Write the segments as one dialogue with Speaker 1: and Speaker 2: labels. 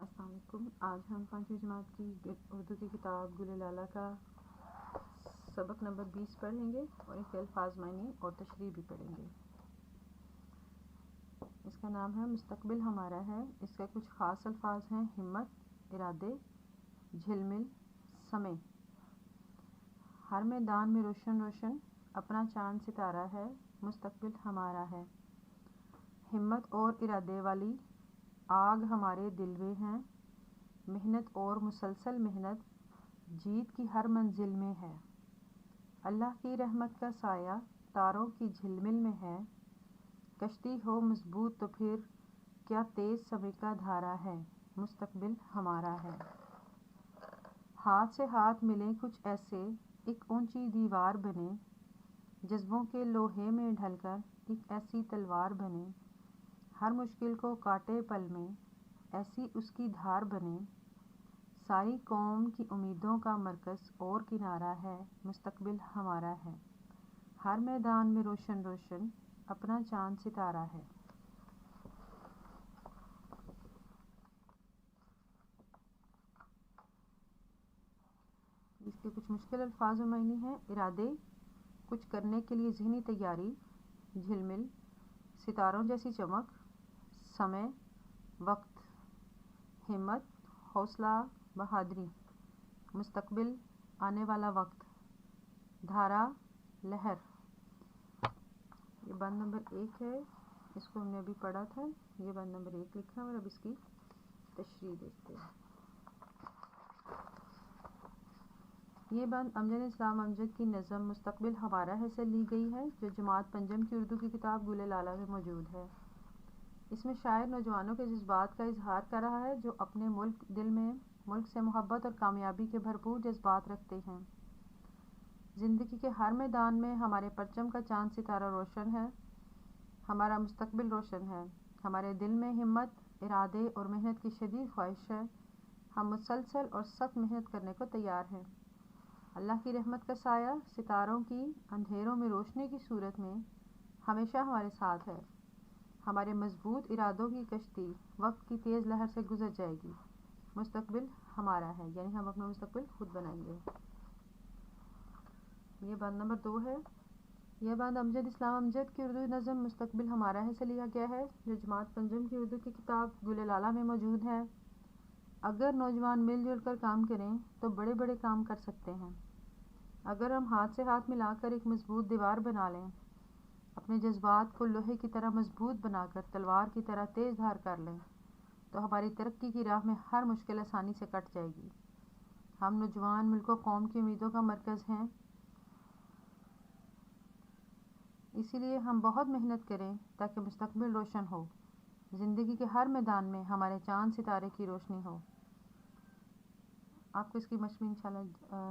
Speaker 1: अस्सलाम वालेकुम। आज हम 5वीं जमात की उर्दू की किताब गुल लाला का सबक नंबर 20 पढ़ लेंगे और इसके अल्फाज मायने और तशरीह भी पढ़ेंगे। इसका नाम है मुस्तकबिल हमारा है। इसके कुछ ख़ास अल्फाज हैं: हिम्मत, इरादे, झिलमिल, समय। हर मैदान में रोशन रोशन अपना चांद सितारा है, मुस्तकबिल हमारा है। हिम्मत और इरादे वाली आग हमारे दिल में है, मेहनत और मुसलसल मेहनत जीत की हर मंजिल में है। अल्लाह की रहमत का साया तारों की झिलमिल में है, कश्ती हो मजबूत तो फिर क्या तेज समय का धारा है, मुस्तकबिल हमारा है। हाथ से हाथ मिले कुछ ऐसे एक ऊंची दीवार बने, जज्बों के लोहे में ढलकर एक ऐसी तलवार बने, हर मुश्किल को काटे पल में ऐसी उसकी धार बने। सारी कौम की उम्मीदों का मरकज़ और किनारा है, मुस्तकबिल हमारा है। हर मैदान में रोशन रोशन अपना चांद सितारा है। इसके कुछ मुश्किल अल्फाज और मायने हैं: इरादे, कुछ करने के लिए ज़हनी तैयारी। झिलमिल, सितारों जैसी चमक। समय, वक्त। हिम्मत, हौसला, बहादुरी। मुस्तकबिल, आने वाला वक्त। धारा, लहर। ये बंद नंबर 1 है, इसको हमने अभी पढ़ा था। ये बंद नंबर 1 लिखा है और अब इसकी तशरीह देखते हैं। ये बंद अमजद इस्लाम अमजद की नज़म मुस्तकबिल हमारा है से ली गई है, जो जमात पंजम की उर्दू की किताब गुल लाला में मौजूद है। इसमें शायर नौजवानों के जज्बात का इजहार कर रहा है, जो अपने दिल में मुल्क से मोहब्बत और कामयाबी के भरपूर जज्बात रखते हैं। ज़िंदगी के हर मैदान में हमारे परचम का चांद सितारा रोशन है, हमारा मुस्तकबिल रोशन है। हमारे दिल में हिम्मत, इरादे और मेहनत की शदीद ख्वाहिश है। हम मुसलसल और सख्त मेहनत करने को तैयार हैं। अल्लाह की रहमत का साया सितारों की अंधेरों में रोशनी की सूरत में हमेशा हमारे साथ है। हमारे मजबूत इरादों की कश्ती वक्त की तेज़ लहर से गुजर जाएगी, मुस्तकबिल हमारा है, यानी हम अपना मुस्तकबिल खुद बनाएंगे। ये बंद नंबर 2 है। यह बंद अमजद इस्लाम अमजद की उर्दू नज़म मुस्तकबिल हमारा है से लिया गया है, जो जमात पंजम की उर्दू की किताब गुल लाला में मौजूद है। अगर नौजवान मिलजुल कर काम करें तो बड़े बड़े काम कर सकते हैं। अगर हम हाथ से हाथ मिलाकर एक मजबूत दीवार बना लें, अपने जज्बात को लोहे की तरह मजबूत बनाकर तलवार की तरह तेज़ धार कर लें, तो हमारी तरक्की की राह में हर मुश्किल आसानी से कट जाएगी। हम नौजवान मुल्क और कौम की उम्मीदों का मरकज़ हैं, इसीलिए हम बहुत मेहनत करें ताकि मुस्तकबिल रोशन हो। ज़िंदगी के हर मैदान में हमारे चांद सितारे की रोशनी हो। आपको इसकी मशक इंशाल्लाह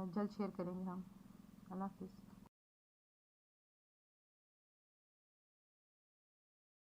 Speaker 1: जल्द शेयर करेंगे हम। अल्लाह हाफ़िज़।